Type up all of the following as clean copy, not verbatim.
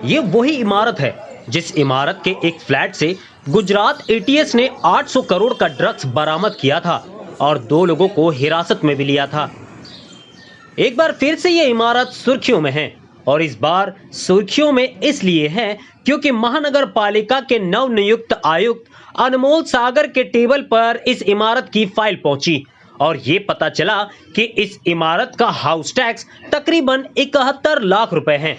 ये वही इमारत है जिस इमारत के एक फ्लैट से गुजरात एटीएस ने 800 करोड़ का ड्रग्स बरामद किया था और 2 लोगों को हिरासत में भी लिया था। एक बार फिर से ये इमारत सुर्खियों में है और इस बार सुर्खियों में इसलिए है क्योंकि महानगर पालिका के नवनियुक्त आयुक्त अनमोल सागर के टेबल पर इस इमारत की फाइल पहुंची और ये पता चला कि इस इमारत का हाउस टैक्स तकरीबन 71 लाख रुपए है।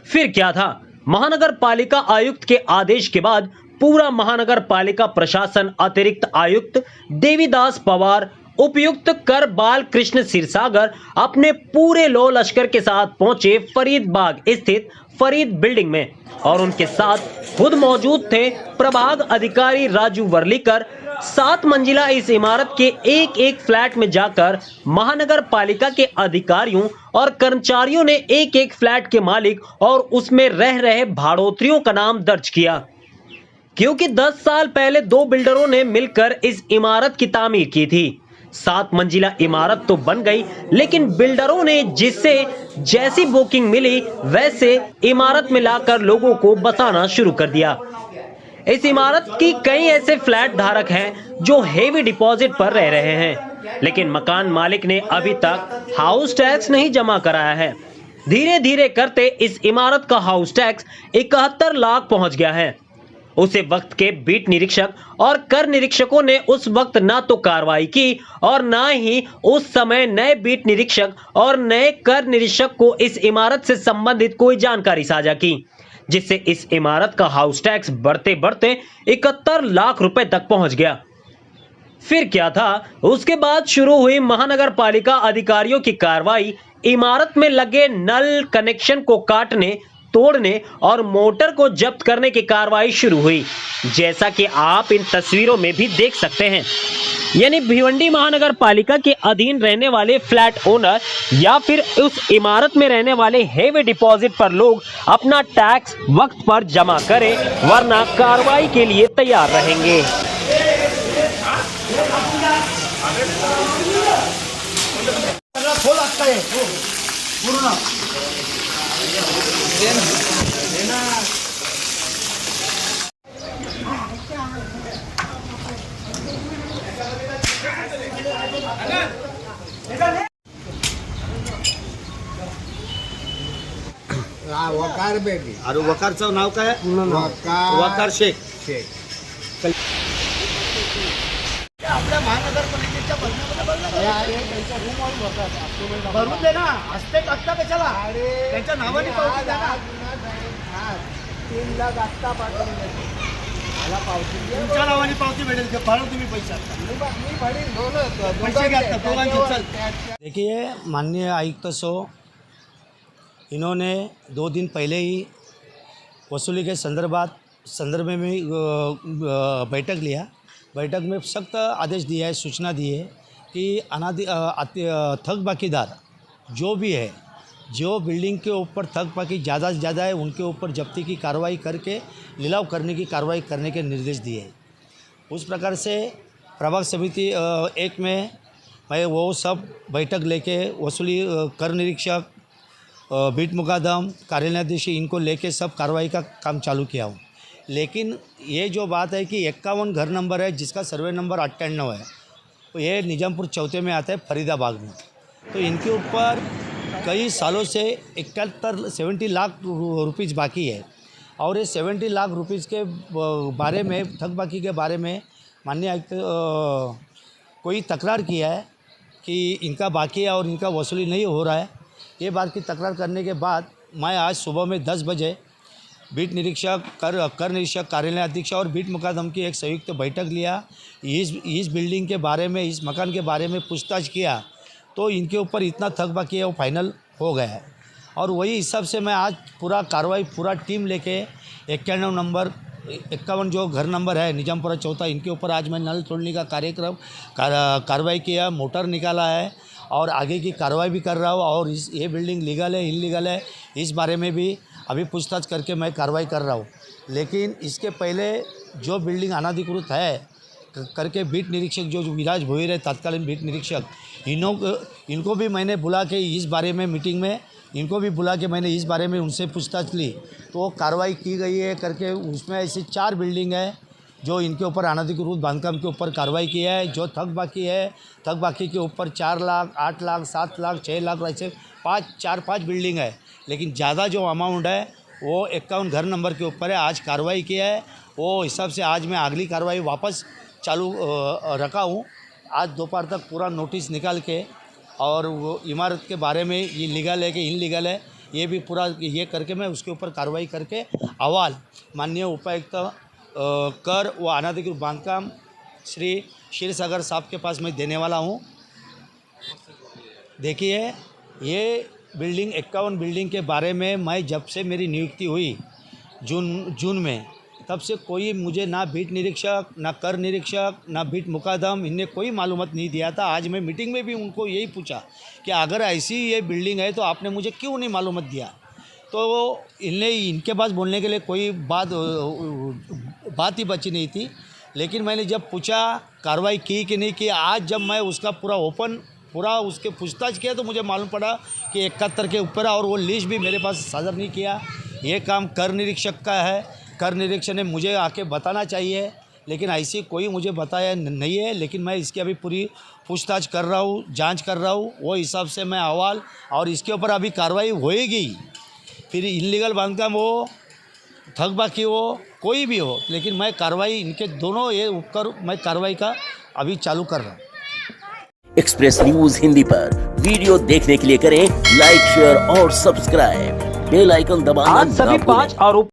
फिर क्या था, महानगर पालिका आयुक्त के आदेश के बाद पूरा महानगर पालिका प्रशासन अतिरिक्त आयुक्त देवीदास पवार, उपायुक्त कर बाल कृष्ण सिरसागर अपने पूरे लौ लश्कर के साथ पहुंचे फरीदबाग स्थित फरीद बिल्डिंग में और उनके साथ खुद मौजूद थे प्रभाग अधिकारी राजू वर्लीकर। 7 मंजिला इस इमारत के एक फ्लैट में जाकर महानगर पालिका के अधिकारियों और कर्मचारियों ने एक फ्लैट के मालिक और उसमें रह रहे भाड़ोत्रियों का नाम दर्ज किया, क्योंकि 10 साल पहले 2 बिल्डरों ने मिलकर इस इमारत की तामीर की थी। 7 मंजिला इमारत तो बन गई, लेकिन बिल्डरों ने जिससे जैसी बुकिंग मिली वैसे इमारत में लाकर लोगों को बसाना शुरू कर दिया। इस इमारत की कई ऐसे फ्लैट धारक हैं जो हेवी डिपॉजिट पर रह रहे हैं, लेकिन मकान मालिक ने अभी तक हाउस टैक्स नहीं जमा कराया है। धीरे धीरे करते इस इमारत का हाउस टैक्स 71 लाख पहुंच गया है। उसे वक्त के बीट निरीक्षक और कर निरीक्षकों ने उस वक्त ना तो कार्रवाई की और ना ही उस समय नए बीट निरीक्षक और नए कर निरीक्षक को इस इमारत से संबंधित कोई जानकारी साझा की, जिससे इस इमारत का हाउस टैक्स बढ़ते बढ़ते 71 लाख रुपए तक पहुंच गया। फिर क्या था, उसके बाद शुरू हुई महानगर पालिका अधिकारियों की कार्रवाई। इमारत में लगे नल कनेक्शन को काटने, तोड़ने और मोटर को जब्त करने की कार्रवाई शुरू हुई, जैसा कि आप इन तस्वीरों में भी देख सकते हैं। यानी भिवंडी महानगर पालिका के अधीन रहने वाले फ्लैट ओनर या फिर उस इमारत में रहने वाले हेवी डिपॉजिट पर लोग अपना टैक्स वक्त पर जमा करें, वरना कार्रवाई के लिए तैयार रहेंगे। वकार बेबी अरे वकारचं नाव काय? वकार शेख. आपल्या महानगरपालिकेच्या भरून दे ना, हस्ते टाकता कशाला? त्यांच्या नावाने पावती द्या ना. 3 लाख आत्ता पाठवले, मला पावती तुमच्या नावाने पावती भेटेल, फाळून तुम्ही पैसे आता मी भरीन पैसे घ्या दोघांचे. चल देखिए, माननीय आयुक्त सो इन्होंने 2 दिन पहले ही वसूली के संदर्भ में बैठक लिया। बैठक में सख्त आदेश दिया है, सूचना दी है कि थकबाकीदार जो भी है, जो बिल्डिंग के ऊपर थकबाकी ज़्यादा से ज़्यादा है, उनके ऊपर जब्ती की कार्रवाई करके लिलाव करने की कार्रवाई करने के निर्देश दिए। उस प्रकार से प्रभाग समिति 1 में मैं वो सब बैठक लेके वसूली कर निरीक्षक, बीट मुकादम, कार्यालयाधीश, इनको लेके सब कार्रवाई का काम चालू किया हूँ। लेकिन ये जो बात है कि 51 घर नंबर है जिसका सर्वे नंबर 98 है, तो ये निजामपुर चौथे में आता है फरीदाबाद में। तो इनके ऊपर कई सालों से 70 लाख रुपीज़ बाकी है और ये 70 लाख रुपीज़ के बारे में, थकबाकी के बारे में माननीय आयुक्त कोई तकरार किया है कि इनका बाकी है और इनका वसूली नहीं हो रहा है। ये बात की तकरार करने के बाद मैं आज सुबह में 10 बजे बीट निरीक्षक, कर निरीक्षक, कार्यालय अधीक्षक और बीट मुकादम की एक संयुक्त बैठक लिया। इस बिल्डिंग के बारे में, इस मकान के बारे में पूछताछ किया तो इनके ऊपर इतना थकबाकी है वो फाइनल हो गया है। और वही हिसाब से मैं आज पूरा कार्रवाई, पूरा टीम लेके 91 नंबर 51 जो घर नंबर है निजामपुरा चौथा, इनके ऊपर आज मैं नल तोड़ने का कार्यक्रम कार्रवाई किया, मोटर निकाला है और आगे की कार्रवाई भी कर रहा हूँ। और ये बिल्डिंग लीगल है इनलीगल है इस बारे में भी अभी पूछताछ करके मैं कार्रवाई कर रहा हूँ। लेकिन इसके पहले जो बिल्डिंग अनाधिकृत है करके बीट निरीक्षक जो विराज भोईर है, तत्कालीन बीट निरीक्षक, इनको भी मैंने बुला के इस बारे में मीटिंग में इनको भी बुला के मैंने इस बारे में उनसे पूछताछ ली, तो कार्रवाई की गई है करके उसमें ऐसी 4 बिल्डिंग है जो इनके ऊपर अनधिकृत बांधकाम के ऊपर कार्रवाई की है। जो थक बाकी है, थक बाकी के ऊपर 4 लाख, 8 लाख, 7 लाख, 6 लाख ऐसे 4-5 बिल्डिंग है, लेकिन ज़्यादा जो अमाउंट है वो 51 घर नंबर के ऊपर है। आज कार्रवाई की है, वो हिसाब से आज मैं अगली कार्रवाई वापस चालू रखा हूँ। आज दोपहर तक पूरा नोटिस निकाल के और वो इमारत के बारे में ये लीगल है कि इनलीगल है ये भी पूरा ये करके मैं उसके ऊपर कार्रवाई करके अहवाल माननीय उपायुक्त कर व अनधिकृत बांधकाम श्री क्षीरसागर साहब के पास मैं देने वाला हूँ। देखिए, ये बिल्डिंग 51 बिल्डिंग के बारे में मैं जब से मेरी नियुक्ति हुई जून में, तब से कोई मुझे ना बीट निरीक्षक, ना कर निरीक्षक, ना बीट मुकादम, इनने कोई मालूमात नहीं दिया था। आज मैं मीटिंग में भी उनको यही पूछा कि अगर ऐसी ये बिल्डिंग है तो आपने मुझे क्यों नहीं मालूमात दिया, तो इनके पास बोलने के लिए कोई बात ही बची नहीं थी। लेकिन मैंने जब पूछा कार्रवाई की कि नहीं की, आज जब मैं उसका पूरा उसके पूछताछ किया तो मुझे मालूम पड़ा कि 71 के ऊपर है और वो लिस्ट भी मेरे पास साझा नहीं किया। ये काम कर निरीक्षक का है, कर निरीक्षक ने मुझे आके बताना चाहिए, लेकिन ऐसी कोई मुझे बताया नहीं है। लेकिन मैं इसकी अभी पूरी पूछताछ कर रहा हूँ, जांच कर रहा हूँ, वो हिसाब से मैं अहवाल और इसके ऊपर अभी कार्रवाई होएगी। फिर इनलीगल बांधकाम हो, थक बाकी हो, कोई भी हो, लेकिन मैं कार्रवाई इनके दोनों ये उपकर मैं कार्रवाई का अभी चालू कर रहा हूँ। एक्सप्रेस न्यूज हिंदी पर वीडियो देखने के लिए करें लाइक, शेयर और सब्सक्राइब। बेल आइकन दबाना आज सभी ना भूलें। 5 आरोप